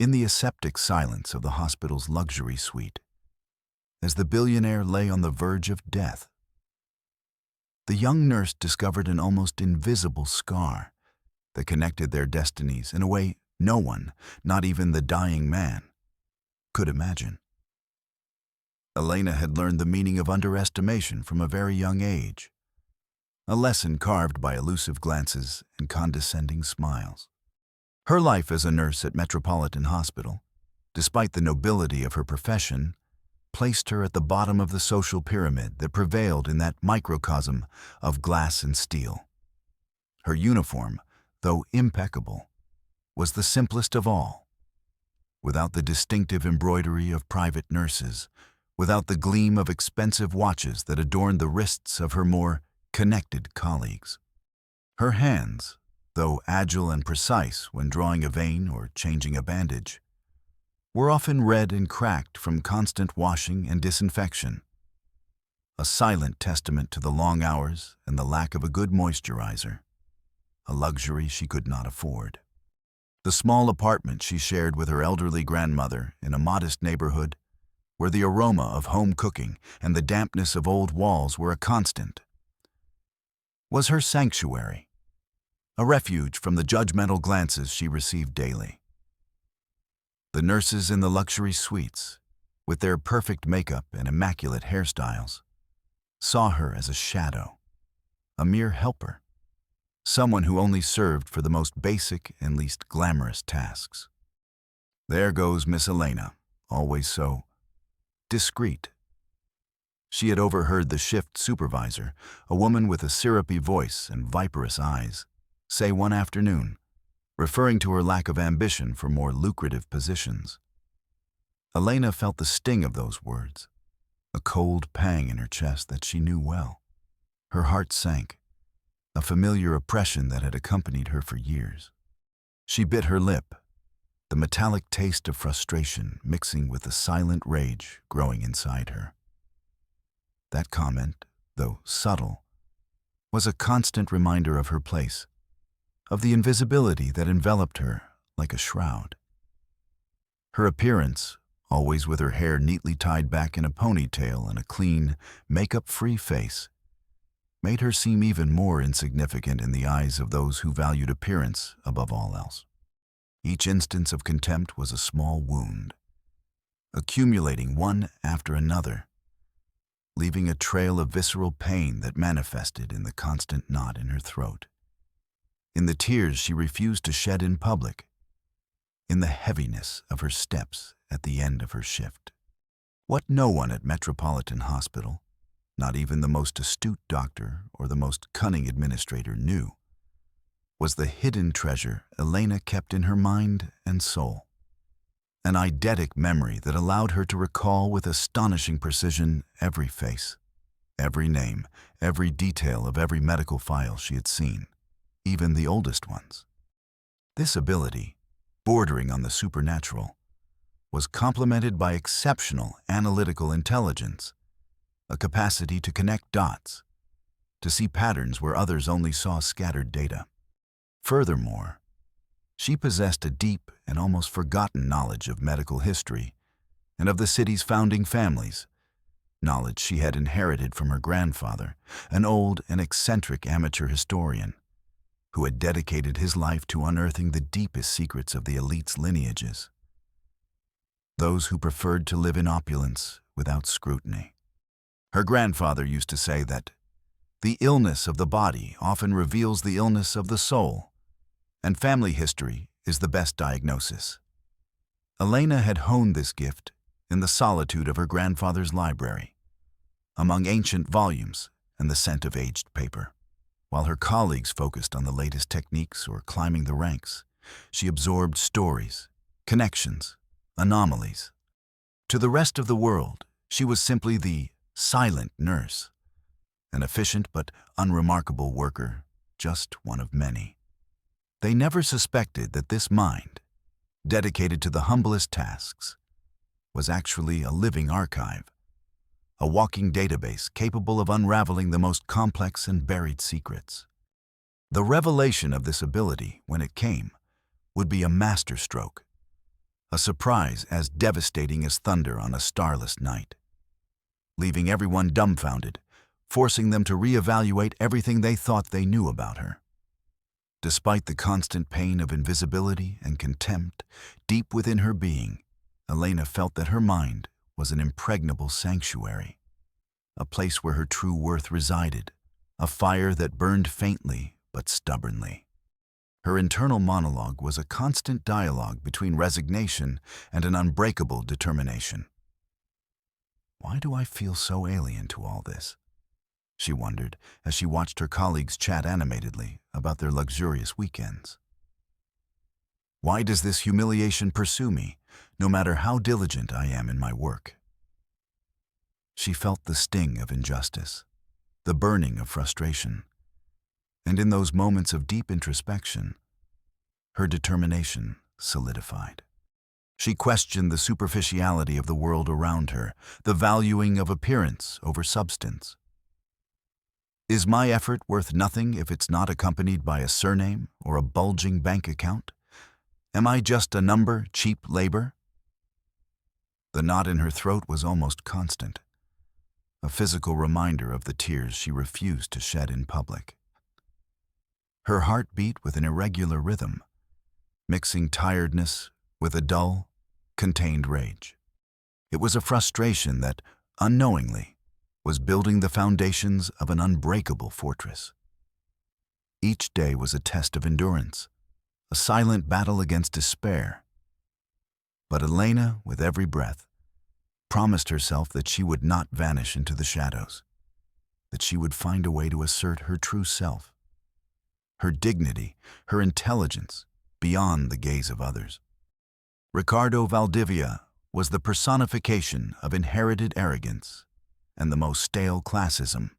in the aseptic silence of the hospital's luxury suite, as the billionaire lay on the verge of death. The young nurse discovered an almost invisible scar that connected their destinies in a way no one, not even the dying man, could imagine. Elena had learned the meaning of underestimation from a very young age, a lesson carved by elusive glances and condescending smiles. Her life as a nurse at Metropolitan Hospital, despite the nobility of her profession, placed her at the bottom of the social pyramid that prevailed in that microcosm of glass and steel. Her uniform, though impeccable, was the simplest of all. Without the distinctive embroidery of private nurses, without the gleam of expensive watches that adorned the wrists of her more connected colleagues. Her hands, though agile and precise when drawing a vein or changing a bandage, were often red and cracked from constant washing and disinfection, a silent testament to the long hours and the lack of a good moisturizer, a luxury she could not afford. The small apartment she shared with her elderly grandmother in a modest neighborhood, where the aroma of home cooking and the dampness of old walls were a constant, was her sanctuary, a refuge from the judgmental glances she received daily. The nurses in the luxury suites, with their perfect makeup and immaculate hairstyles, saw her as a shadow, a mere helper, someone who only served for the most basic and least glamorous tasks. There goes Miss Elena, always so discreet. She had overheard the shift supervisor, a woman with a syrupy voice and viperous eyes, say one afternoon, referring to her lack of ambition for more lucrative positions. Elena felt the sting of those words, a cold pang in her chest that she knew well. Her heart sank, a familiar oppression that had accompanied her for years. She bit her lip, the metallic taste of frustration mixing with the silent rage growing inside her. That comment, though subtle, was a constant reminder of her place, of the invisibility that enveloped her like a shroud. Her appearance, always with her hair neatly tied back in a ponytail and a clean, makeup-free face, made her seem even more insignificant in the eyes of those who valued appearance above all else. Each instance of contempt was a small wound, accumulating one after another, leaving a trail of visceral pain that manifested in the constant knot in her throat, in the tears she refused to shed in public, in the heaviness of her steps at the end of her shift. What no one at Metropolitan Hospital, not even the most astute doctor or the most cunning administrator, knew was the hidden treasure Elena kept in her mind and soul, an eidetic memory that allowed her to recall with astonishing precision every face, every name, every detail of every medical file she had seen, even the oldest ones. This ability, bordering on the supernatural, was complemented by exceptional analytical intelligence, a capacity to connect dots, to see patterns where others only saw scattered data. Furthermore, she possessed a deep and almost forgotten knowledge of medical history and of the city's founding families, knowledge she had inherited from her grandfather, an old and eccentric amateur historian, who had dedicated his life to unearthing the deepest secrets of the elite's lineages, those who preferred to live in opulence without scrutiny. Her grandfather used to say that the illness of the body often reveals the illness of the soul, and family history is the best diagnosis. Elena had honed this gift in the solitude of her grandfather's library, among ancient volumes and the scent of aged paper. While her colleagues focused on the latest techniques or climbing the ranks, she absorbed stories, connections, anomalies. To the rest of the world, she was simply the silent nurse, an efficient but unremarkable worker, just one of many. They never suspected that this mind, dedicated to the humblest tasks, was actually a living archive, a walking database capable of unraveling the most complex and buried secrets. The revelation of this ability, when it came, would be a masterstroke, a surprise as devastating as thunder on a starless night, leaving everyone dumbfounded, forcing them to reevaluate everything they thought they knew about her. Despite the constant pain of invisibility and contempt deep within her being, Elena felt that her mind was an impregnable sanctuary, a place where her true worth resided, a fire that burned faintly but stubbornly. Her internal monologue was a constant dialogue between resignation and an unbreakable determination. Why do I feel so alien to all this? She wondered as she watched her colleagues chat animatedly about their luxurious weekends. Why does this humiliation pursue me, no matter how diligent I am in my work? She felt the sting of injustice, the burning of frustration, and in those moments of deep introspection, her determination solidified. She questioned the superficiality of the world around her, the valuing of appearance over substance. Is my effort worth nothing if it's not accompanied by a surname or a bulging bank account? Am I just a number, cheap labor? The knot in her throat was almost constant, a physical reminder of the tears she refused to shed in public. Her heart beat with an irregular rhythm, mixing tiredness with a dull, contained rage. It was a frustration that, unknowingly, was building the foundations of an unbreakable fortress. Each day was a test of endurance, a silent battle against despair. But Elena, with every breath, promised herself that she would not vanish into the shadows, that she would find a way to assert her true self, her dignity, her intelligence, beyond the gaze of others. Ricardo Valdivia was the personification of inherited arrogance and the most stale classism.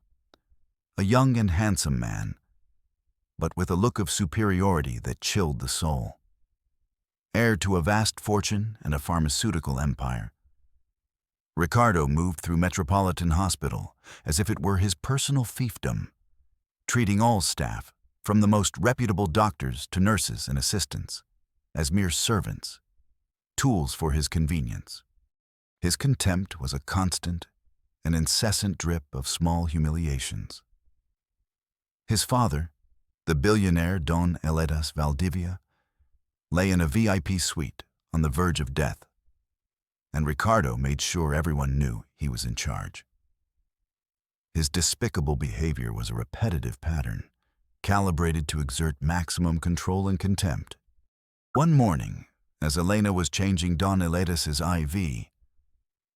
A young and handsome man, but with a look of superiority that chilled the soul. Heir to a vast fortune and a pharmaceutical empire, Ricardo moved through Metropolitan Hospital as if it were his personal fiefdom, treating all staff, from the most reputable doctors to nurses and assistants, as mere servants, tools for his convenience. His contempt was a constant, an incessant drip of small humiliations. His father, the billionaire Don Eledas Valdivia, lay in a VIP suite on the verge of death, and Ricardo made sure everyone knew he was in charge. His despicable behavior was a repetitive pattern, calibrated to exert maximum control and contempt. One morning, as Elena was changing Don Eledas's IV,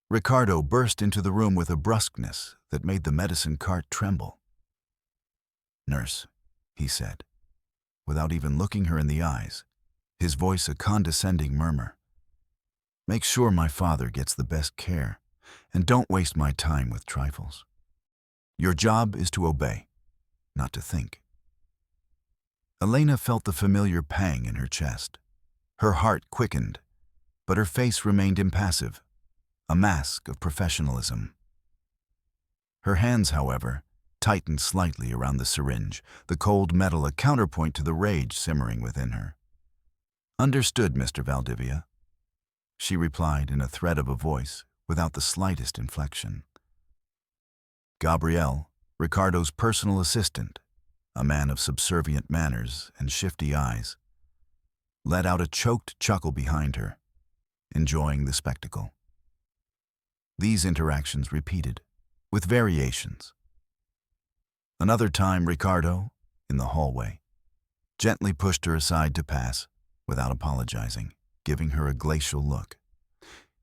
Ricardo burst into the room with a brusqueness that made the medicine cart tremble. "Nurse," he said, without even looking her in the eyes, his voice a condescending murmur. "Make sure my father gets the best care, and don't waste my time with trifles. Your job is to obey, not to think." Elena felt the familiar pang in her chest. Her heart quickened, but her face remained impassive, a mask of professionalism. Her hands, however, tightened slightly around the syringe, the cold metal a counterpoint to the rage simmering within her. "Understood, Mr. Valdivia," she replied in a thread of a voice without the slightest inflection. Gabriel, Ricardo's personal assistant, a man of subservient manners and shifty eyes, let out a choked chuckle behind her, enjoying the spectacle. These interactions repeated, with variations. Another time, Ricardo, in the hallway, gently pushed her aside to pass, without apologizing, giving her a glacial look.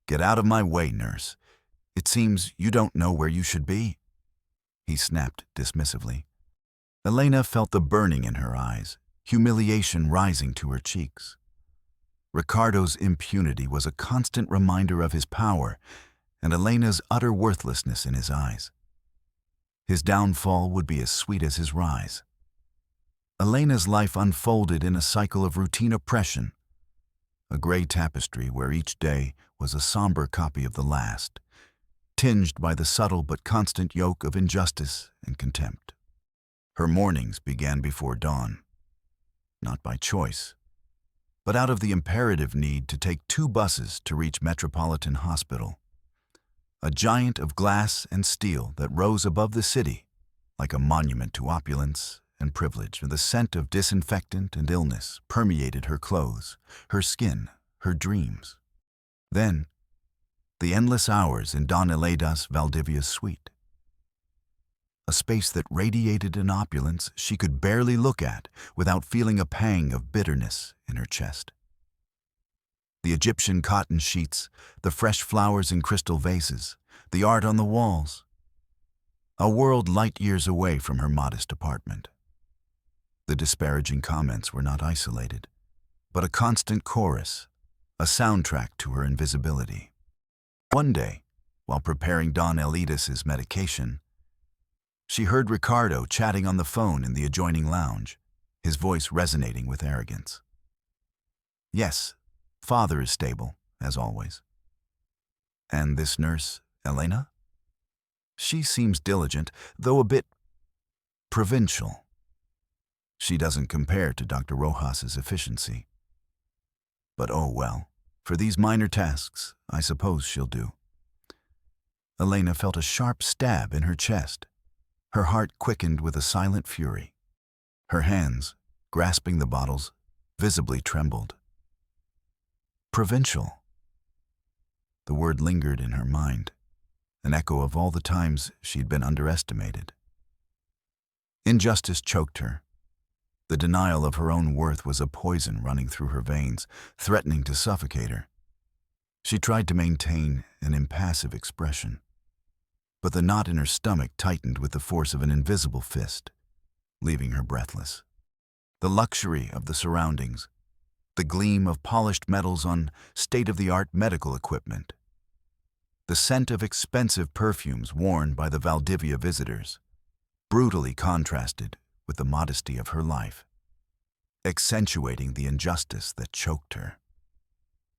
"Get out of my way, nurse. It seems you don't know where you should be," he snapped dismissively. Elena felt the burning in her eyes, humiliation rising to her cheeks. Ricardo's impunity was a constant reminder of his power and Elena's utter worthlessness in his eyes. His downfall would be as sweet as his rise. Elena's life unfolded in a cycle of routine oppression, a gray tapestry where each day was a somber copy of the last, tinged by the subtle but constant yoke of injustice and contempt. Her mornings began before dawn, not by choice, but out of the imperative need to take 2 buses to reach Metropolitan Hospital, a giant of glass and steel that rose above the city like a monument to opulence and privilege. The scent of disinfectant and illness permeated her clothes, her skin, her dreams. Then, the endless hours in Don Eledas Valdivia's suite, a space that radiated an opulence she could barely look at without feeling a pang of bitterness in her chest. The Egyptian cotton sheets, the fresh flowers in crystal vases, the art on the walls. A world light years away from her modest apartment. The disparaging comments were not isolated, but a constant chorus, a soundtrack to her invisibility. One day, while preparing Don Eledas' medication, she heard Ricardo chatting on the phone in the adjoining lounge, his voice resonating with arrogance. Yes, father is stable, as always. And this nurse, Elena? She seems diligent, though a bit provincial. She doesn't compare to Dr. Rojas's efficiency. But oh well, for these minor tasks, I suppose she'll do. Elena felt a sharp stab in her chest. Her heart quickened with a silent fury. Her hands, grasping the bottles, visibly trembled. Provincial. The word lingered in her mind, an echo of all the times she'd been underestimated. Injustice choked her. The denial of her own worth was a poison running through her veins, threatening to suffocate her. She tried to maintain an impassive expression, but the knot in her stomach tightened with the force of an invisible fist, leaving her breathless. The luxury of the surroundings, the gleam of polished metals on state-of-the-art medical equipment, the scent of expensive perfumes worn by the Valdivia visitors, brutally contrasted with the modesty of her life, accentuating the injustice that choked her.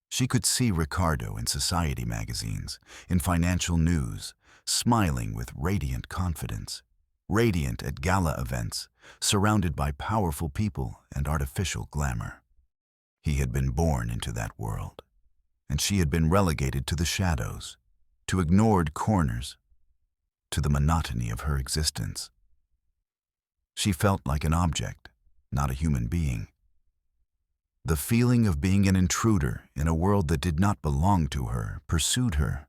She could see Ricardo in society magazines, in financial news, smiling with radiant confidence, radiant at gala events, surrounded by powerful people and artificial glamour. He had been born into that world, and she had been relegated to the shadows, to ignored corners, to the monotony of her existence. She felt like an object, not a human being. The feeling of being an intruder in a world that did not belong to her pursued her,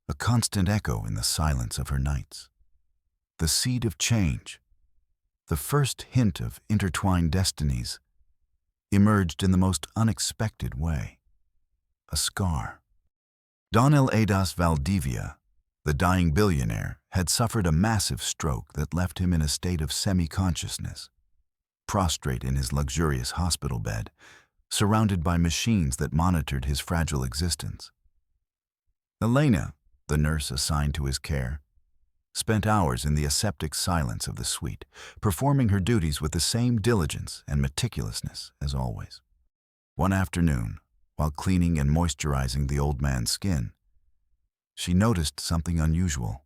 a constant echo in the silence of her nights. The seed of change, the first hint of intertwined destinies, emerged in the most unexpected way. A scar. Don Eledas Valdivia, the dying billionaire, had suffered a massive stroke that left him in a state of semi-consciousness, prostrate in his luxurious hospital bed, surrounded by machines that monitored his fragile existence. Elena, the nurse assigned to his care, spent hours in the aseptic silence of the suite, performing her duties with the same diligence and meticulousness as always. One afternoon, while cleaning and moisturizing the old man's skin, she noticed something unusual.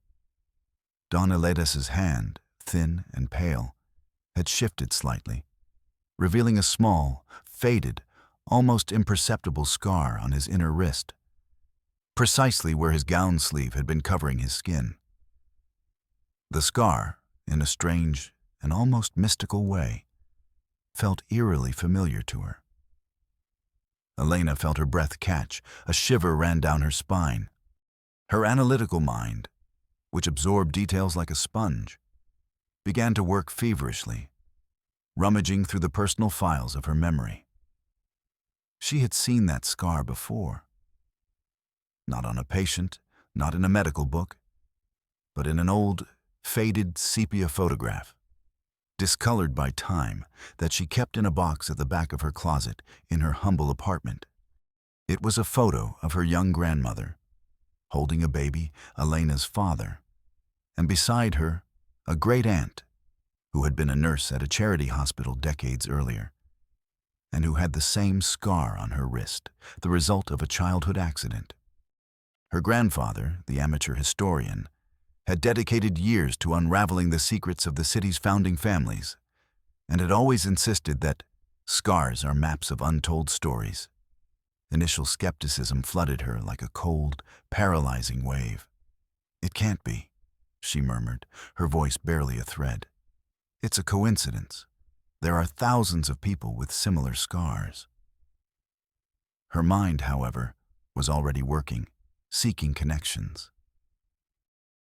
Don Eledas' hand, thin and pale, had shifted slightly, revealing a small, faded, almost imperceptible scar on his inner wrist, precisely where his gown sleeve had been covering his skin. The scar, in a strange and almost mystical way, felt eerily familiar to her. Elena felt her breath catch, a shiver ran down her spine. Her analytical mind, which absorbed details like a sponge, began to work feverishly, rummaging through the personal files of her memory. She had seen that scar before. Not on a patient, not in a medical book, but in an old, faded sepia photograph, discolored by time, that she kept in a box at the back of her closet in her humble apartment. It was a photo of her young grandmother, holding a baby, Elena's father, and beside her, a great-aunt who had been a nurse at a charity hospital decades earlier, and who had the same scar on her wrist, the result of a childhood accident. Her grandfather, the amateur historian, had dedicated years to unraveling the secrets of the city's founding families, and had always insisted that Scars are maps of untold stories. Initial skepticism flooded her like a cold, paralyzing wave. "It can't be," she murmured, her voice barely a thread. "It's a coincidence. There are thousands of people with similar scars." Her mind, however, was already working, seeking connections.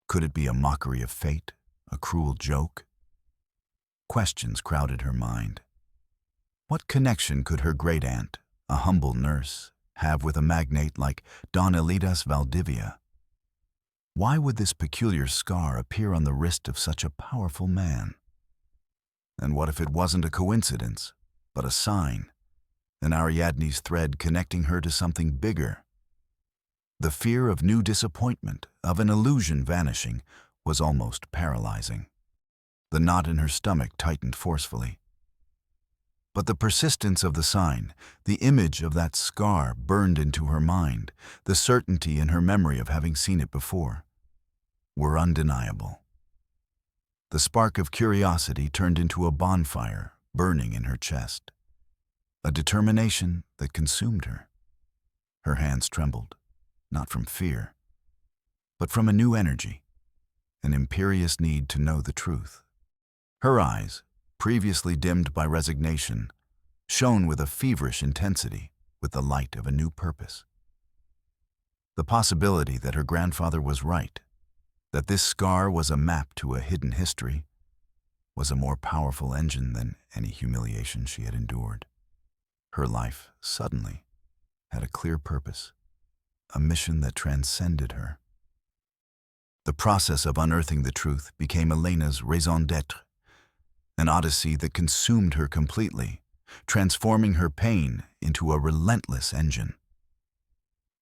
Could it be a mockery of fate, a cruel joke? Questions crowded her mind. What connection could her great-aunt, a humble nurse, have with a magnate like Don Elidas Valdivia? Why would this peculiar scar appear on the wrist of such a powerful man? And what if it wasn't a coincidence, but a sign, an Ariadne's thread connecting her to something bigger? The fear of new disappointment, of an illusion vanishing, was almost paralyzing. The knot in her stomach tightened forcefully. But the persistence of the sign, the image of that scar burned into her mind, the certainty in her memory of having seen it before, were undeniable. The spark of curiosity turned into a bonfire burning in her chest, a determination that consumed her. Her hands trembled, not from fear, but from a new energy, an imperious need to know the truth. Her eyes, previously dimmed by resignation, shone with a feverish intensity, with the light of a new purpose. The possibility that her grandfather was right, that this scar was a map to a hidden history, was a more powerful engine than any humiliation she had endured. Her life, suddenly, had a clear purpose, a mission that transcended her. The process of unearthing the truth became Elena's raison d'être, an odyssey that consumed her completely, transforming her pain into a relentless engine.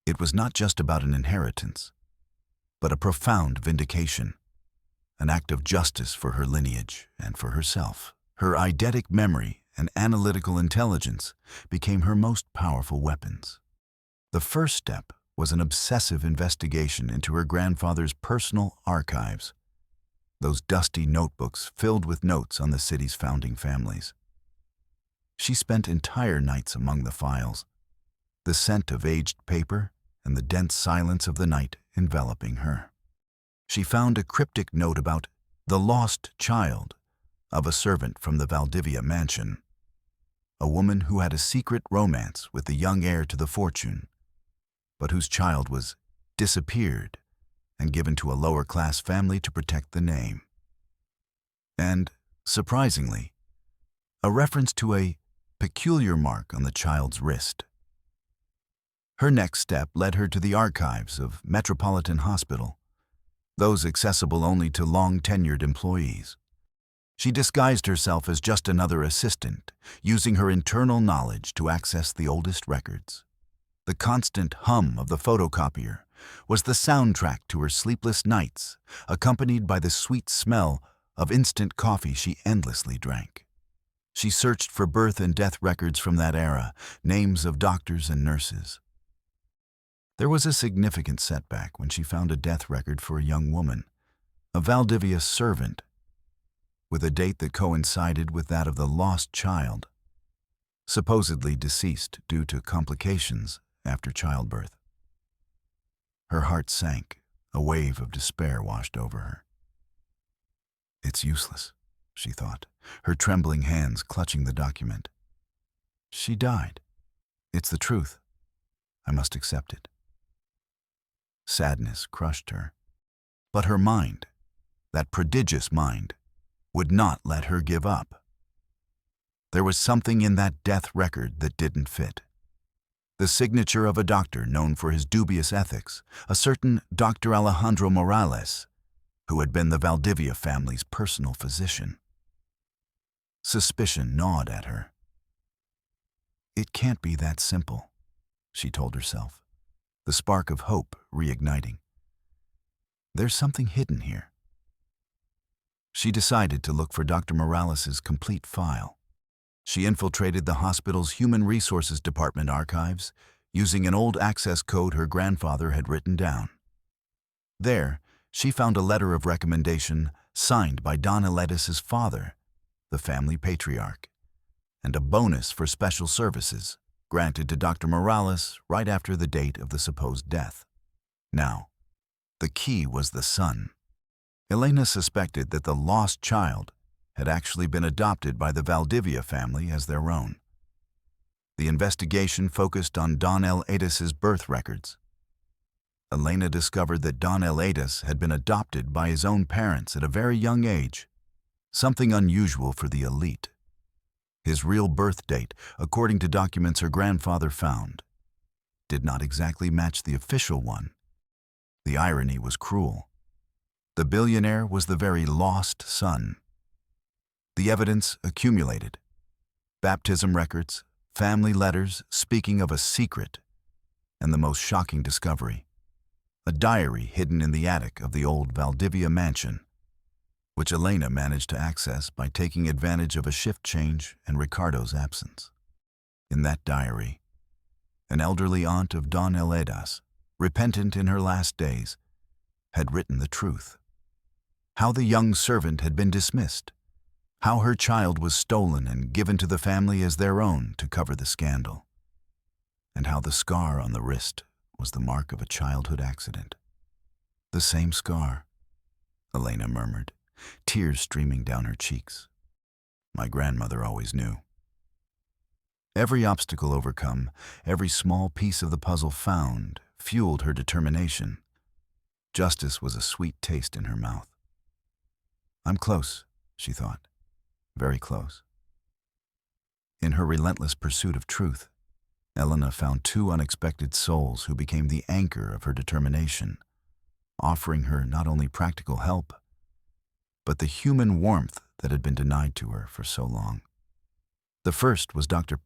It was not just about an inheritance, but a profound vindication, an act of justice for her lineage and for herself. Her eidetic memory and analytical intelligence became her most powerful weapons. The first step was an obsessive investigation into her grandfather's personal archives, those dusty notebooks filled with notes on the city's founding families. She spent entire nights among the files, the scent of aged paper and the dense silence of the night enveloping her. She found a cryptic note about the lost child of a servant from the Valdivia mansion, a woman who had a secret romance with the young heir to the fortune, but whose child was disappeared and given to a lower-class family to protect the name. And, surprisingly, a reference to a peculiar mark on the child's wrist. Her next step led her to the archives of Metropolitan Hospital, those accessible only to long-tenured employees. She disguised herself as just another assistant, using her internal knowledge to access the oldest records. The constant hum of the photocopier was the soundtrack to her sleepless nights, accompanied by the sweet smell of instant coffee she endlessly drank. She searched for birth and death records from that era, names of doctors and nurses. There was a significant setback when she found a death record for a young woman, a Valdivia servant, with a date that coincided with that of the lost child, supposedly deceased due to complications after childbirth. Her heart sank, a wave of despair washed over her. "It's useless," she thought, her trembling hands clutching the document. "She died. It's the truth. I must accept it." Sadness crushed her. But her mind, that prodigious mind, would not let her give up. There was something in that death record that didn't fit. The signature of a doctor known for his dubious ethics, a certain Dr. Alejandro Morales, who had been the Valdivia family's personal physician. Suspicion gnawed at her. "It can't be that simple," she told herself, the spark of hope reigniting. "There's something hidden here." She decided to look for Dr. Morales' complete file. She infiltrated the hospital's Human Resources Department archives using an old access code her grandfather had written down. There, she found a letter of recommendation signed by Don Elidas' father, the family patriarch. and a bonus for special services granted to Dr. Morales right after the date of the supposed death. Now, the key was the son. Elena suspected that the lost child had actually been adopted by the Valdivia family as their own. The investigation focused on Don Elatus' birth records. Elena discovered that Don Elatus had been adopted by his own parents at a very young age, something unusual for the elite. His real birth date, according to documents her grandfather found, did not exactly match the official one. The irony was cruel. The billionaire was the very lost son. The evidence accumulated. Baptism records, family letters speaking of a secret, and the most shocking discovery, a diary hidden in the attic of the old Valdivia mansion, which Elena managed to access by taking advantage of a shift change and Ricardo's absence. In that diary, an elderly aunt of Don Elatus, repentant in her last days, had written the truth. How the young servant had been dismissed, how her child was stolen and given to the family as their own to cover the scandal, and how the scar on the wrist was the mark of a childhood accident. The same scar, Elena murmured, tears streaming down her cheeks. My grandmother always knew. Every obstacle overcome, every small piece of the puzzle found, fueled her determination. Justice was a sweet taste in her mouth. I'm close, she thought, very close. In her relentless pursuit of truth, Elena found two unexpected souls who became the anchor of her determination, offering her not only practical help, but the human warmth that had been denied to her for so long. The first was Dr.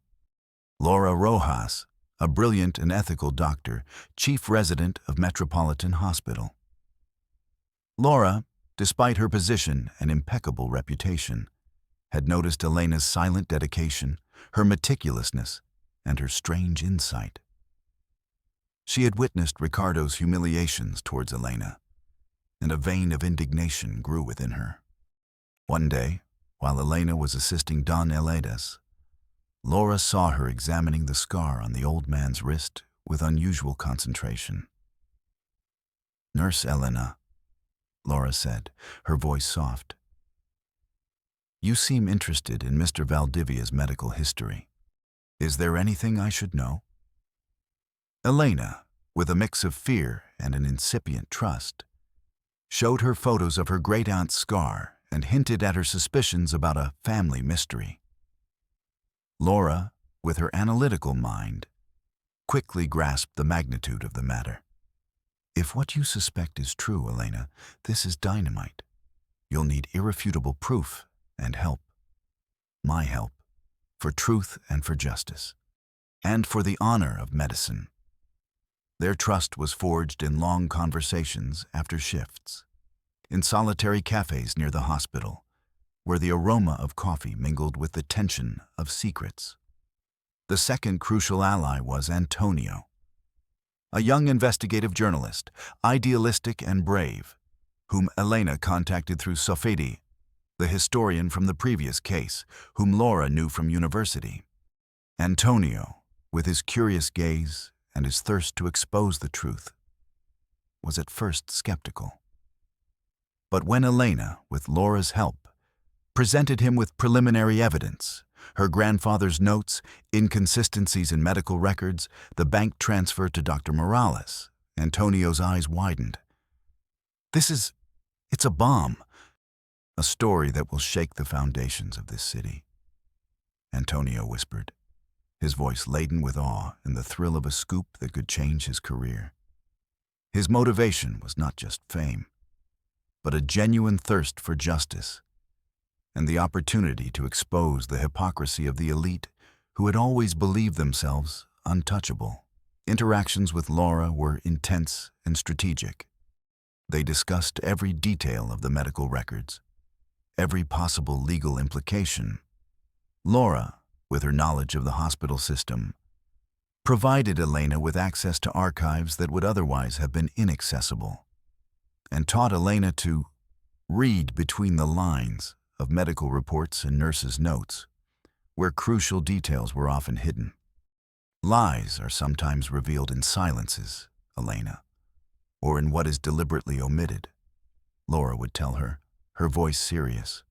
Laura Rojas, a brilliant and ethical doctor, chief resident of Metropolitan Hospital. Laura, despite her position and impeccable reputation, had noticed Elena's silent dedication, her meticulousness, and her strange insight. She had witnessed Ricardo's humiliations towards Elena, and a vein of indignation grew within her. One day, while Elena was assisting Don Elatus, Laura saw her examining the scar on the old man's wrist with unusual concentration. "Nurse Elena," Laura said, her voice soft, "you seem interested in Mr. Valdivia's medical history. Is there anything I should know?" Elena, with a mix of fear and an incipient trust, showed her photos of her great-aunt's scar and hinted at her suspicions about a family mystery. Laura, with her analytical mind, quickly grasped the magnitude of the matter. "If what you suspect is true, Elena, this is dynamite. You'll need irrefutable proof and help. My help, for truth and for justice, and for the honor of medicine." Their trust was forged in long conversations after shifts, in solitary cafes near the hospital, where the aroma of coffee mingled with the tension of secrets. The second crucial ally was Antonio, a young investigative journalist, idealistic and brave, whom Elena contacted through Sofidi, the historian from the previous case, whom Laura knew from university. Antonio, with his curious gaze and his thirst to expose the truth, was at first skeptical. But when Elena, with Laura's help, presented him with preliminary evidence, her grandfather's notes, inconsistencies in medical records, the bank transfer to Dr. Morales, Antonio's eyes widened. It's a bomb, a story that will shake the foundations of this city," Antonio whispered, his voice laden with awe and the thrill of a scoop that could change his career. His motivation was not just fame, but a genuine thirst for justice and the opportunity to expose the hypocrisy of the elite who had always believed themselves untouchable. Interactions with Laura were intense and strategic. They discussed every detail of the medical records, every possible legal implication. Laura, with her knowledge of the hospital system, provided Elena with access to archives that would otherwise have been inaccessible, and taught Elena to read between the lines of medical reports and nurses' notes, where crucial details were often hidden. Lies are sometimes revealed in silences, Elena, or in what is deliberately omitted, Laura would tell her, her voice serious.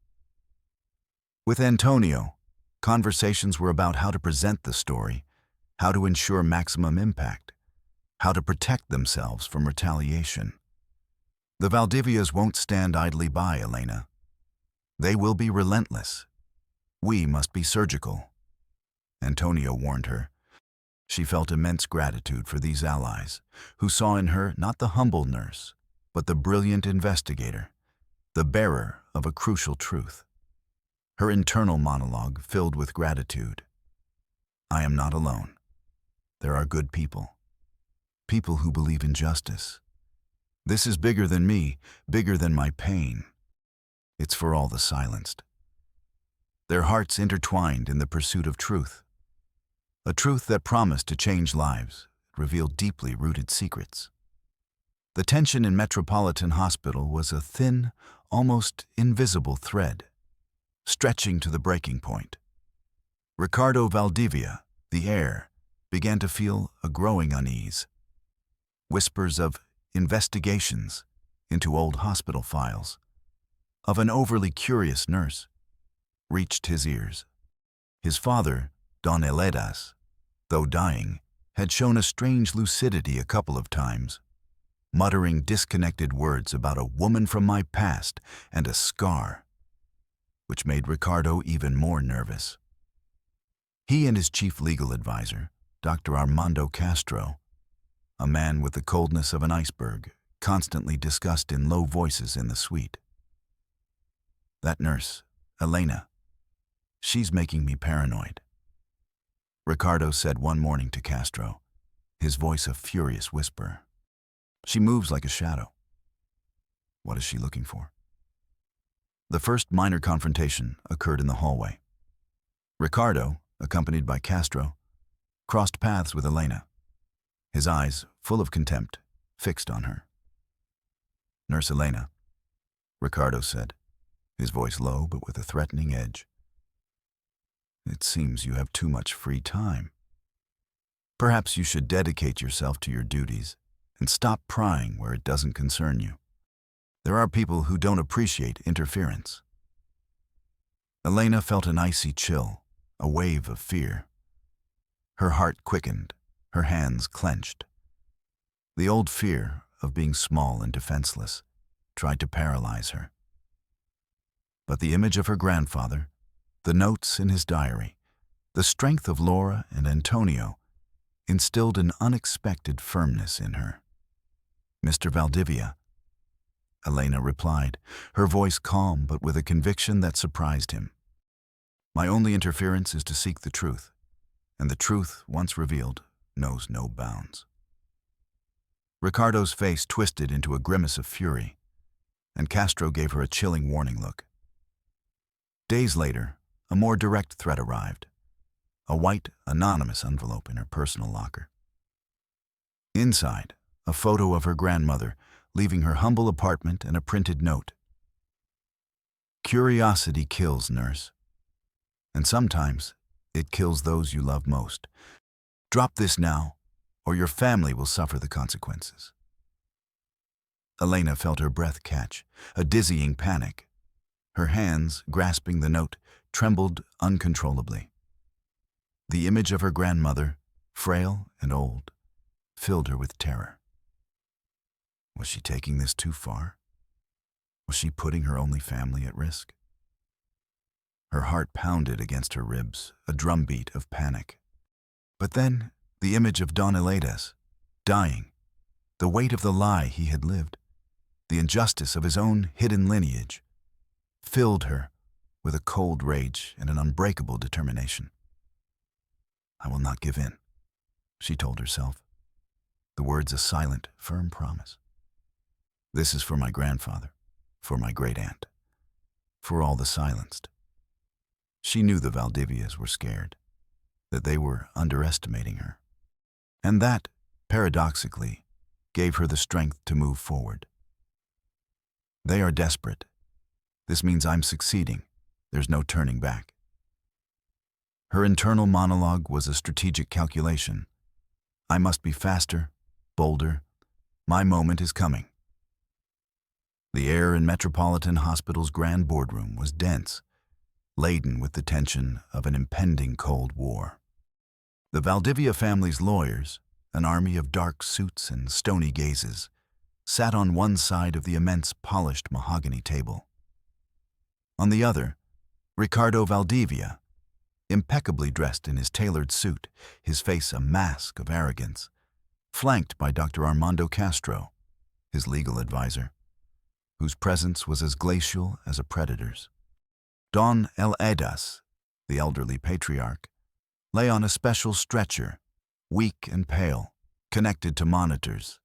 With Antonio, conversations were about how to present the story, how to ensure maximum impact, how to protect themselves from retaliation. The Valdivias won't stand idly by, Elena. They will be relentless. We must be surgical. Antonio warned her. She felt immense gratitude for these allies, who saw in her not the humble nurse, but the brilliant investigator, the bearer of a crucial truth. Her internal monologue filled with gratitude. I am not alone. There are good people. People who believe in justice. This is bigger than me, bigger than my pain. It's for all the silenced. Their hearts intertwined in the pursuit of truth. A truth that promised to change lives, revealed deeply rooted secrets. The tension in Metropolitan Hospital was a thin, almost invisible thread, stretching to the breaking point. Ricardo Valdivia, the heir, began to feel a growing unease. Whispers of investigations into old hospital files, of an overly curious nurse, reached his ears. His father, Don Eledas, though dying, had shown a strange lucidity a couple of times, muttering disconnected words about a woman from my past and a scar, which made Ricardo even more nervous. He and his chief legal advisor, Dr. Armando Castro, a man with the coldness of an iceberg, constantly discussed in low voices in the suite. That nurse, Elena, she's making me paranoid, Ricardo said one morning to Castro, his voice a furious whisper. She moves like a shadow. What is she looking for? The first minor confrontation occurred in the hallway. Ricardo, accompanied by Castro, crossed paths with Elena, his eyes, full of contempt, fixed on her. Nurse Elena, Ricardo said, his voice low but with a threatening edge. It seems you have too much free time. Perhaps you should dedicate yourself to your duties and stop prying where it doesn't concern you. There are people who don't appreciate interference. Elena felt an icy chill, a wave of fear. Her heart quickened, her hands clenched. The old fear of being small and defenseless tried to paralyze her. But the image of her grandfather, the notes in his diary, the strength of Laura and Antonio instilled an unexpected firmness in her. Mr. Valdivia, Elena replied, her voice calm but with a conviction that surprised him. My only interference is to seek the truth, and the truth, once revealed, knows no bounds. Ricardo's face twisted into a grimace of fury, and Castro gave her a chilling warning look. Days later, a more direct threat arrived, a white, anonymous envelope in her personal locker. Inside, a photo of her grandmother leaving her humble apartment and a printed note. Curiosity kills, nurse. And sometimes, it kills those you love most. Drop this now, or your family will suffer the consequences. Elena felt her breath catch, a dizzying panic. Her hands, grasping the note, trembled uncontrollably. The image of her grandmother, frail and old, filled her with terror. Was she taking this too far? Was she putting her only family at risk? Her heart pounded against her ribs, a drumbeat of panic. But then, the image of Don Eledas, dying, the weight of the lie he had lived, the injustice of his own hidden lineage, filled her with a cold rage and an unbreakable determination. I will not give in, she told herself, the words a silent, firm promise. This is for my grandfather, for my great-aunt, for all the silenced. She knew the Valdivias were scared, that they were underestimating her, and that, paradoxically, gave her the strength to move forward. They are desperate. This means I'm succeeding. There's no turning back. Her internal monologue was a strategic calculation. I must be faster, bolder. My moment is coming. The air in Metropolitan Hospital's grand boardroom was dense, laden with the tension of an impending Cold War. The Valdivia family's lawyers, an army of dark suits and stony gazes, sat on one side of the immense polished mahogany table. On the other, Ricardo Valdivia, impeccably dressed in his tailored suit, his face a mask of arrogance, flanked by Dr. Armando Castro, his legal advisor, whose presence was as glacial as a predator's. Don El-Edas, the elderly patriarch, lay on a special stretcher, weak and pale, connected to monitors,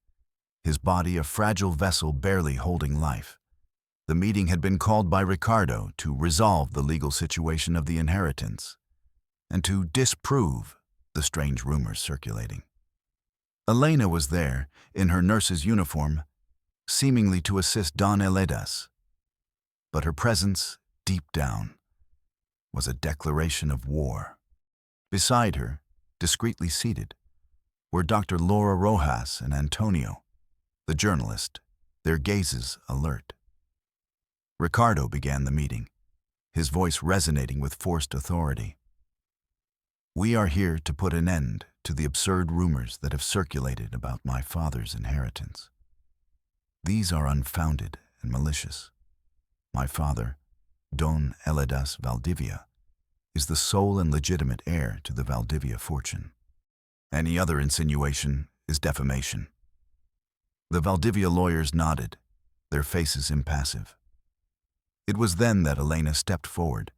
his body a fragile vessel barely holding life. The meeting had been called by Ricardo to resolve the legal situation of the inheritance and to disprove the strange rumors circulating. Elena was there, in her nurse's uniform, seemingly to assist Don El-Edas, but her presence, deep down, was a declaration of war. Beside her, discreetly seated, were Dr. Laura Rojas and Antonio, the journalist, their gazes alert. Ricardo began the meeting, his voice resonating with forced authority. We are here to put an end to the absurd rumors that have circulated about my father's inheritance. These are unfounded and malicious. My father, Don El-Edas Valdivia, is the sole and legitimate heir to the Valdivia fortune. Any other insinuation is defamation. The Valdivia lawyers nodded, their faces impassive. It was then that Elena stepped forward.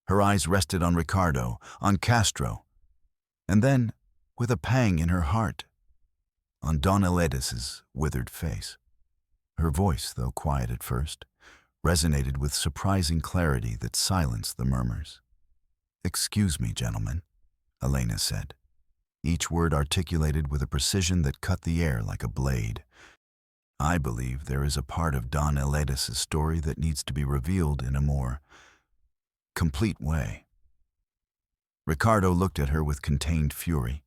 Her eyes rested on Ricardo, on Castro, and then, with a pang in her heart, on Don El-Edas's withered face. Her voice, though quiet at first, resonated with surprising clarity that silenced the murmurs. "Excuse me, gentlemen," Elena said, each word articulated with a precision that cut the air like a blade. "I believe there is a part of Don El-Edas's story that needs to be revealed in a more complete way." Ricardo looked at her with contained fury,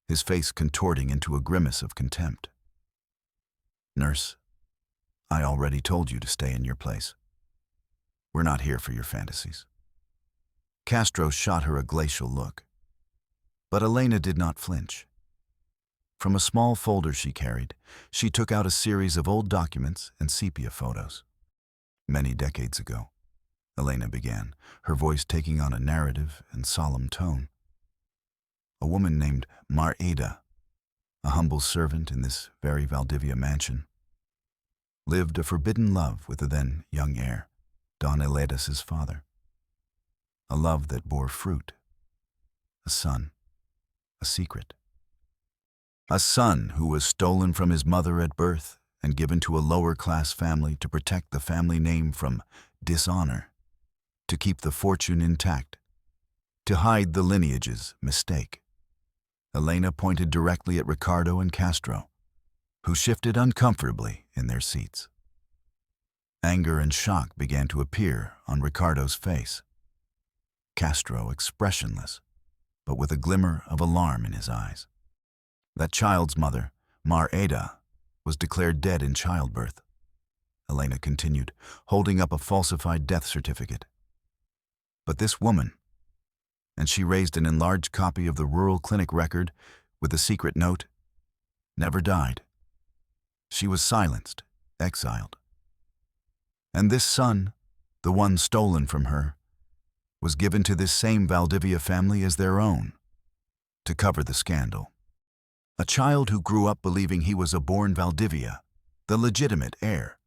his face contorting into a grimace of contempt. "Nurse, I already told you to stay in your place. We're not here for your fantasies." Castro shot her a glacial look. But Elena did not flinch. From a small folder she carried, she took out a series of old documents and sepia photos. "Many decades ago," Elena began, her voice taking on a narrative and solemn tone, "a woman named Mar-Ada, a humble servant in this very Valdivia mansion, lived a forbidden love with the then young heir, Don El-Edas's father. A love that bore fruit, a son, a secret. A son who was stolen from his mother at birth and given to a lower-class family to protect the family name from dishonor, to keep the fortune intact, to hide the lineage's mistake." Elena pointed directly at Ricardo and Castro, who shifted uncomfortably in their seats. Anger and shock began to appear on Ricardo's face. Castro expressionless, but with a glimmer of alarm in his eyes. That child's mother, Mar-Ada, was declared dead in childbirth, Elena continued, holding up a falsified death certificate. But this woman, and she raised an enlarged copy of the rural clinic record with a secret note, never died. She was silenced, exiled. And this son, the one stolen from her, was given to this same Valdivia family as their own, to cover the scandal. A child who grew up believing he was a born Valdivia, the legitimate heir.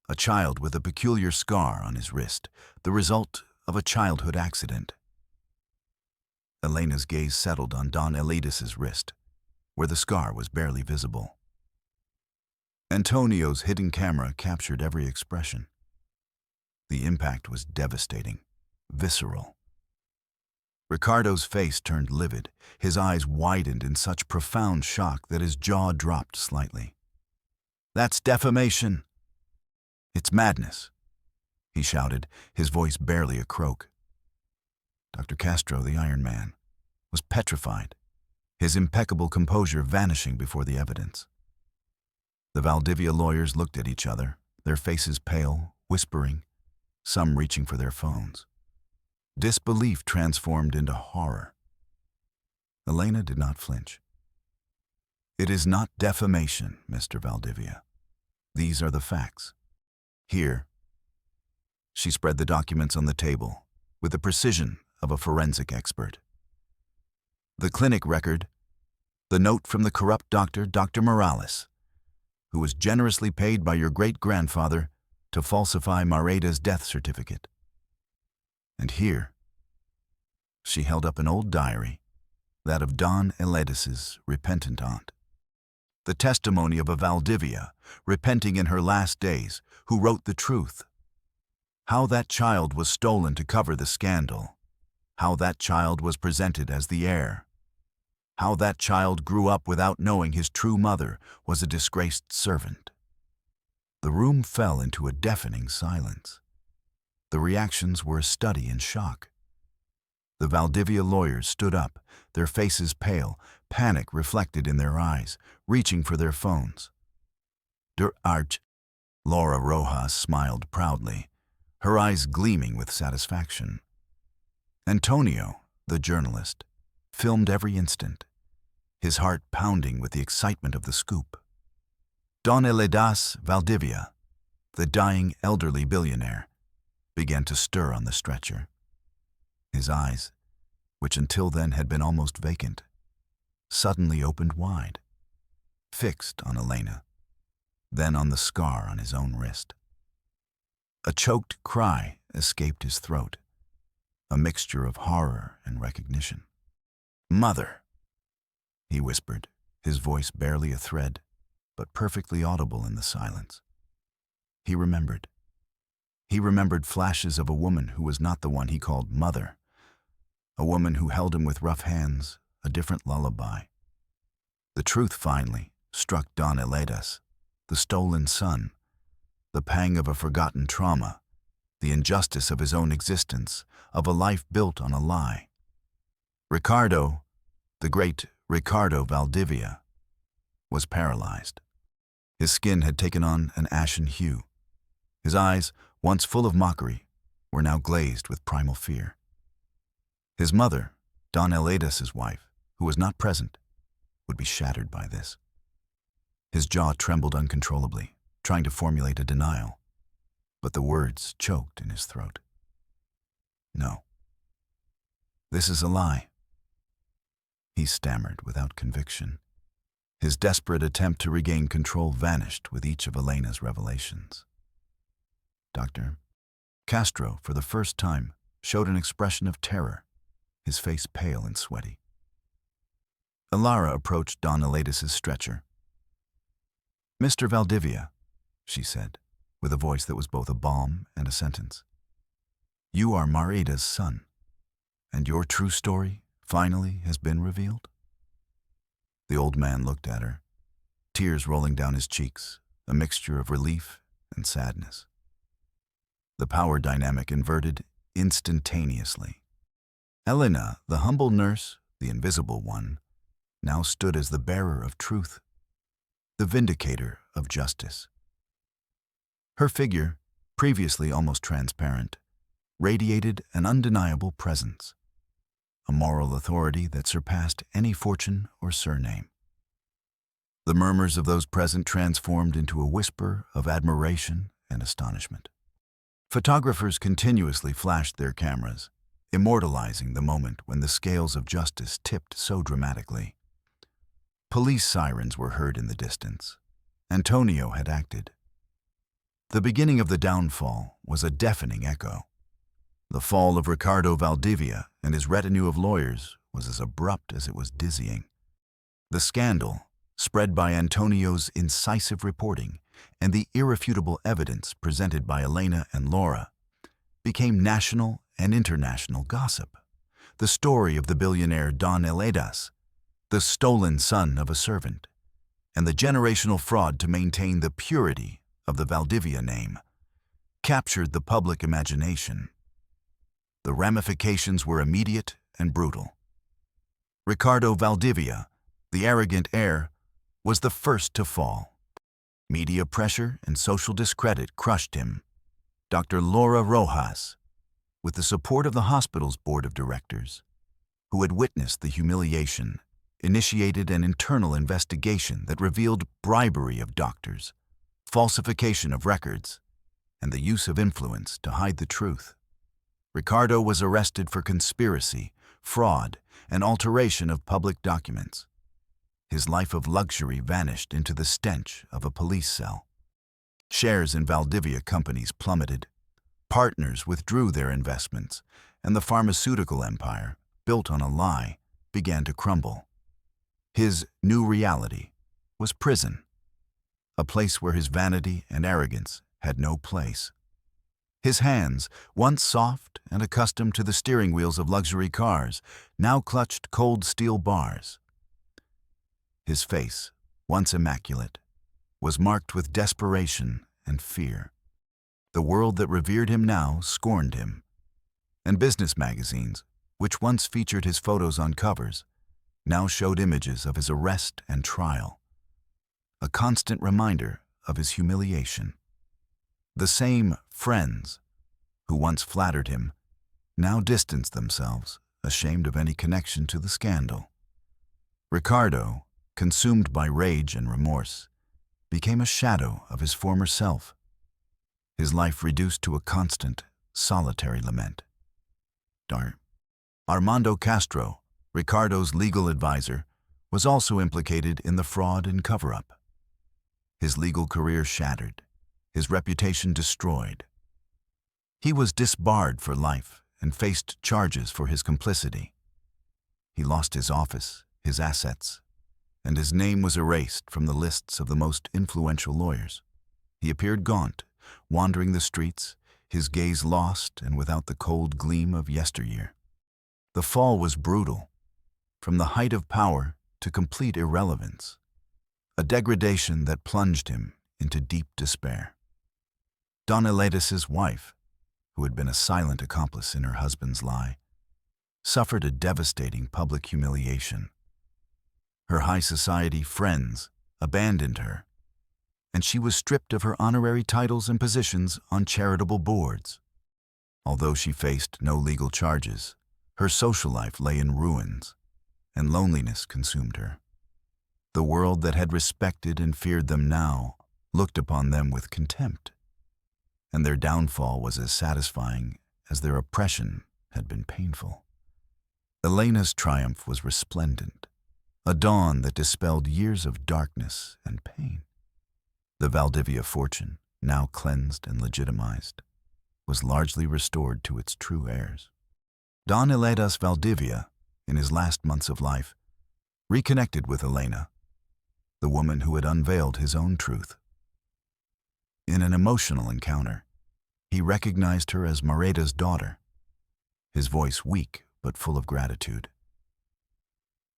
A child with a peculiar scar on his wrist, the result of a childhood accident. Elena's gaze settled on Don El-Edas's wrist, where the scar was barely visible. Antonio's hidden camera captured every expression. The impact was devastating, visceral. Ricardo's face turned livid, his eyes widened in such profound shock that his jaw dropped slightly. "That's defamation. It's madness," he shouted, his voice barely a croak. Dr. Castro, the Iron Man, was petrified, his impeccable composure vanishing before the evidence. The Valdivia lawyers looked at each other, their faces pale, whispering, some reaching for their phones. Disbelief transformed into horror. Elena did not flinch. "It is not defamation, Mr. Valdivia. These are the facts. Here." She spread the documents on the table with the precision of a forensic expert. The clinic record, the note from the corrupt doctor, Dr. Morales, who was generously paid by your great-grandfather to falsify Mareda's death certificate. And here, she held up an old diary, that of Don Eledis's repentant aunt. The testimony of a Valdivia, repenting in her last days, who wrote the truth. How that child was stolen to cover the scandal. How that child was presented as the heir. How that child grew up without knowing his true mother was a disgraced servant. The room fell into a deafening silence. The reactions were a study in shock. The Valdivia lawyers stood up, their faces pale, panic reflected in their eyes, reaching for their phones. Der Arch, Laura Rojas smiled proudly, her eyes gleaming with satisfaction. Antonio, the journalist, filmed every instant, his heart pounding with the excitement of the scoop. Don Eledas Valdivia, the dying elderly billionaire, began to stir on the stretcher. His eyes, which until then had been almost vacant, suddenly opened wide, fixed on Elena, then on the scar on his own wrist. A choked cry escaped his throat, a mixture of horror and recognition. "Mother," he whispered, his voice barely a thread, but perfectly audible in the silence. He remembered. He remembered flashes of a woman who was not the one he called mother, a woman who held him with rough hands, a different lullaby. The truth finally struck Don Eledas, the stolen son, the pang of a forgotten trauma, the injustice of his own existence, of a life built on a lie. Ricardo, the great Ricardo Valdivia, was paralyzed. His skin had taken on an ashen hue. His eyes, once full of mockery, were now glazed with primal fear. His mother, Don Eledas's wife, who was not present, would be shattered by this. His jaw trembled uncontrollably, trying to formulate a denial, but the words choked in his throat. "No. This is a lie," he stammered without conviction. His desperate attempt to regain control vanished with each of Elena's revelations. Dr. Castro, for the first time, showed an expression of terror, his face pale and sweaty. Ilara approached Don Eledis's stretcher. "Mr. Valdivia," she said, with a voice that was both a balm and a sentence, "you are Mareda's son, and your true story finally has been revealed?" The old man looked at her, tears rolling down his cheeks, a mixture of relief and sadness. The power dynamic inverted instantaneously. Elena, the humble nurse, the invisible one, now stood as the bearer of truth, the vindicator of justice. Her figure, previously almost transparent, radiated an undeniable presence, a moral authority that surpassed any fortune or surname. The murmurs of those present transformed into a whisper of admiration and astonishment. Photographers continuously flashed their cameras, immortalizing the moment when the scales of justice tipped so dramatically. Police sirens were heard in the distance. Antonio had acted. The beginning of the downfall was a deafening echo. The fall of Ricardo Valdivia and his retinue of lawyers was as abrupt as it was dizzying. The scandal, spread by Antonio's incisive reporting and the irrefutable evidence presented by Elena and Laura, became national and international gossip. The story of the billionaire Don Eledas, the stolen son of a servant, and the generational fraud to maintain the purity of the Valdivia name, captured the public imagination. The ramifications were immediate and brutal. Ricardo Valdivia, the arrogant heir, was the first to fall. Media pressure and social discredit crushed him. Dr. Laura Rojas, with the support of the hospital's board of directors, who had witnessed the humiliation, initiated an internal investigation that revealed bribery of doctors, falsification of records, and the use of influence to hide the truth. Ricardo was arrested for conspiracy, fraud, and alteration of public documents. His life of luxury vanished into the stench of a police cell. Shares in Valdivia companies plummeted. Partners withdrew their investments, and the pharmaceutical empire, built on a lie, began to crumble. His new reality was prison, a place where his vanity and arrogance had no place. His hands, once soft and accustomed to the steering wheels of luxury cars, now clutched cold steel bars. His face, once immaculate, was marked with desperation and fear. The world that revered him now scorned him, and business magazines, which once featured his photos on covers, now showed images of his arrest and trial, a constant reminder of his humiliation. The same friends who once flattered him now distanced themselves, ashamed of any connection to the scandal. Ricardo, consumed by rage and remorse, became a shadow of his former self, his life reduced to a constant, solitary lament. Armando Castro, Ricardo's legal advisor, was also implicated in the fraud and cover-up. His legal career shattered, his reputation destroyed. He was disbarred for life and faced charges for his complicity. He lost his office, his assets, and his name was erased from the lists of the most influential lawyers. He appeared gaunt, wandering the streets, his gaze lost and without the cold gleam of yesteryear. The fall was brutal, from the height of power to complete irrelevance, a degradation that plunged him into deep despair. Don Eladis's wife, who had been a silent accomplice in her husband's lie, suffered a devastating public humiliation. Her high society friends abandoned her, and she was stripped of her honorary titles and positions on charitable boards. Although she faced no legal charges, her social life lay in ruins, and loneliness consumed her. The world that had respected and feared them now looked upon them with contempt, and their downfall was as satisfying as their oppression had been painful. Elena's triumph was resplendent, a dawn that dispelled years of darkness and pain. The Valdivia fortune, now cleansed and legitimized, was largely restored to its true heirs. Don Eledas Valdivia, in his last months of life, reconnected with Elena, the woman who had unveiled his own truth. In an emotional encounter, he recognized her as Mareda's daughter, his voice weak but full of gratitude.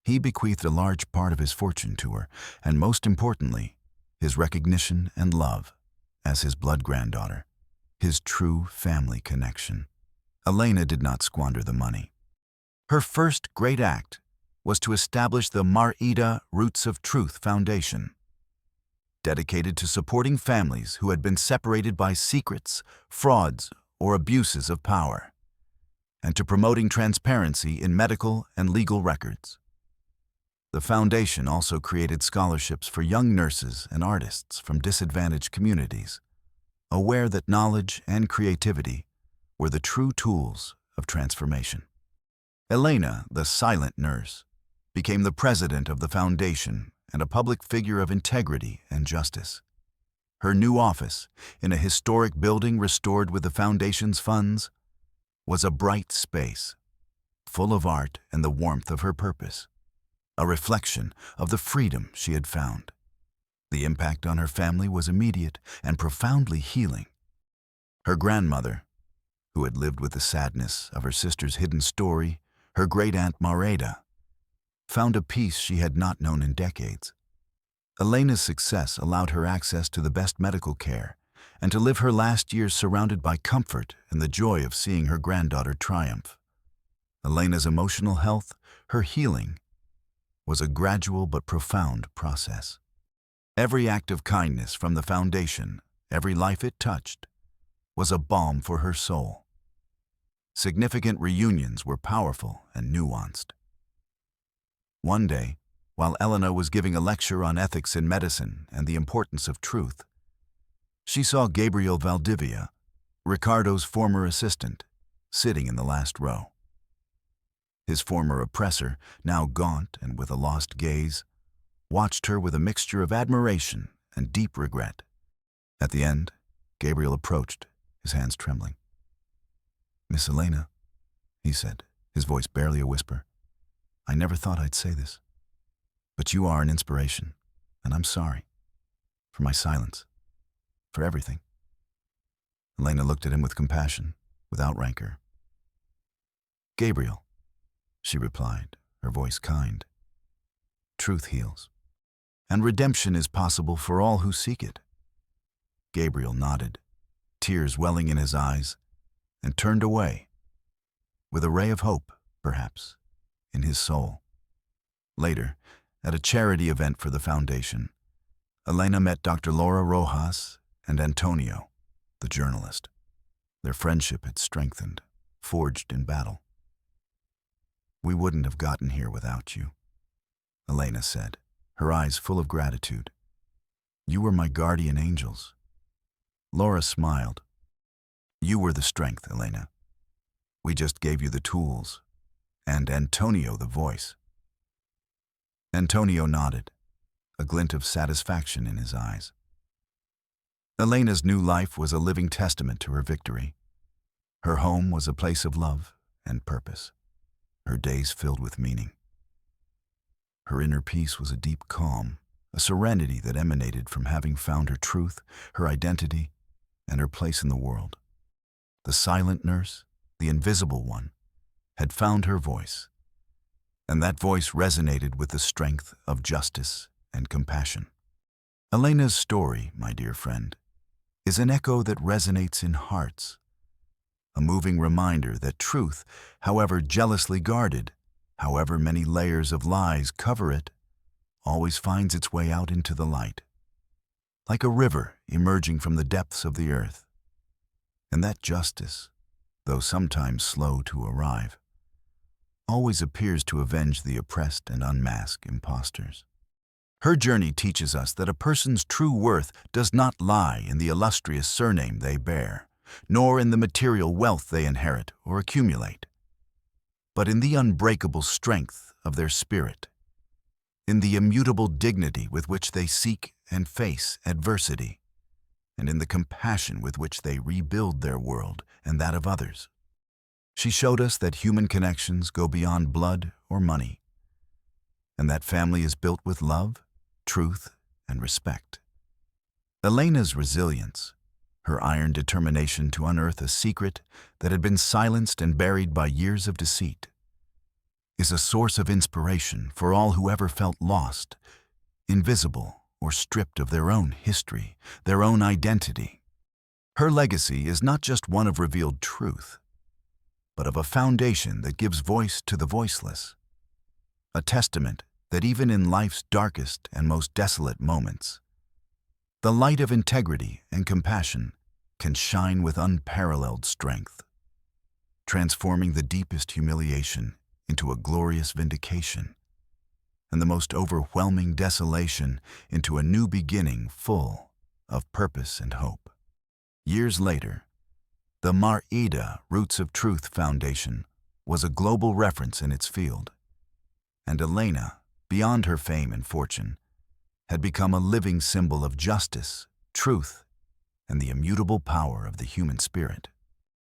He bequeathed a large part of his fortune to her, and most importantly, his recognition and love as his blood granddaughter, his true family connection. Elena did not squander the money. Her first great act was to establish the Mareda Roots of Truth Foundation, dedicated to supporting families who had been separated by secrets, frauds, or abuses of power, and to promoting transparency in medical and legal records. The foundation also created scholarships for young nurses and artists from disadvantaged communities, aware that knowledge and creativity were the true tools of transformation. Elena, the silent nurse, became the president of the foundation and a public figure of integrity and justice. Her new office, in a historic building restored with the foundation's funds, was a bright space, full of art and the warmth of her purpose, a reflection of the freedom she had found. The impact on her family was immediate and profoundly healing. Her grandmother, who had lived with the sadness of her sister's hidden story, her great-aunt Mareda, found a peace she had not known in decades. Elena's success allowed her access to the best medical care, and to live her last years surrounded by comfort and the joy of seeing her granddaughter triumph. Elena's emotional health, her healing, was a gradual but profound process. Every act of kindness from the foundation, every life it touched, was a balm for her soul. Significant reunions were powerful and nuanced. One day, while Elena was giving a lecture on ethics in medicine and the importance of truth, she saw Gabriel Valdivia, Ricardo's former assistant, sitting in the last row. His former oppressor, now gaunt and with a lost gaze, watched her with a mixture of admiration and deep regret. At the end, Gabriel approached, his hands trembling. "Miss Elena," he said, his voice barely a whisper, "I never thought I'd say this, but you are an inspiration, and I'm sorry. For my silence. For everything." Elena looked at him with compassion, without rancor. "Gabriel," she replied, her voice kind, "truth heals, and redemption is possible for all who seek it." Gabriel nodded, tears welling in his eyes, and turned away, with a ray of hope, perhaps, in his soul. Later, at a charity event for the foundation, Elena met Dr. Laura Rojas and Antonio, the journalist. Their friendship had strengthened, forged in battle. "We wouldn't have gotten here without you," Elena said, her eyes full of gratitude. "You were my guardian angels." Laura smiled. "You were the strength, Elena. We just gave you the tools, and Antonio the voice." Antonio nodded, a glint of satisfaction in his eyes. Elena's new life was a living testament to her victory. Her home was a place of love and purpose, her days filled with meaning. Her inner peace was a deep calm, a serenity that emanated from having found her truth, her identity, and her place in the world. The silent nurse, the invisible one, had found her voice, and that voice resonated with the strength of justice and compassion. Elena's story, my dear friend, is an echo that resonates in hearts, a moving reminder that truth, however jealously guarded, however many layers of lies cover it, always finds its way out into the light, like a river emerging from the depths of the earth. And that justice, though sometimes slow to arrive, always appears to avenge the oppressed and unmask impostors. Her journey teaches us that a person's true worth does not lie in the illustrious surname they bear, nor in the material wealth they inherit or accumulate, but in the unbreakable strength of their spirit, in the immutable dignity with which they seek and face adversity, and in the compassion with which they rebuild their world and that of others. She showed us that human connections go beyond blood or money, and that family is built with love, truth, and respect. Elena's resilience, her iron determination to unearth a secret that had been silenced and buried by years of deceit, is a source of inspiration for all who ever felt lost, invisible, or stripped of their own history, their own identity. Her legacy is not just one of revealed truth, but of a foundation that gives voice to the voiceless, a testament that even in life's darkest and most desolate moments, the light of integrity and compassion can shine with unparalleled strength, transforming the deepest humiliation into a glorious vindication, and the most overwhelming desolation into a new beginning full of purpose and hope. Years later, the Mar-Ida Roots of Truth Foundation was a global reference in its field, and Elena, beyond her fame and fortune, had become a living symbol of justice, truth, and the immutable power of the human spirit.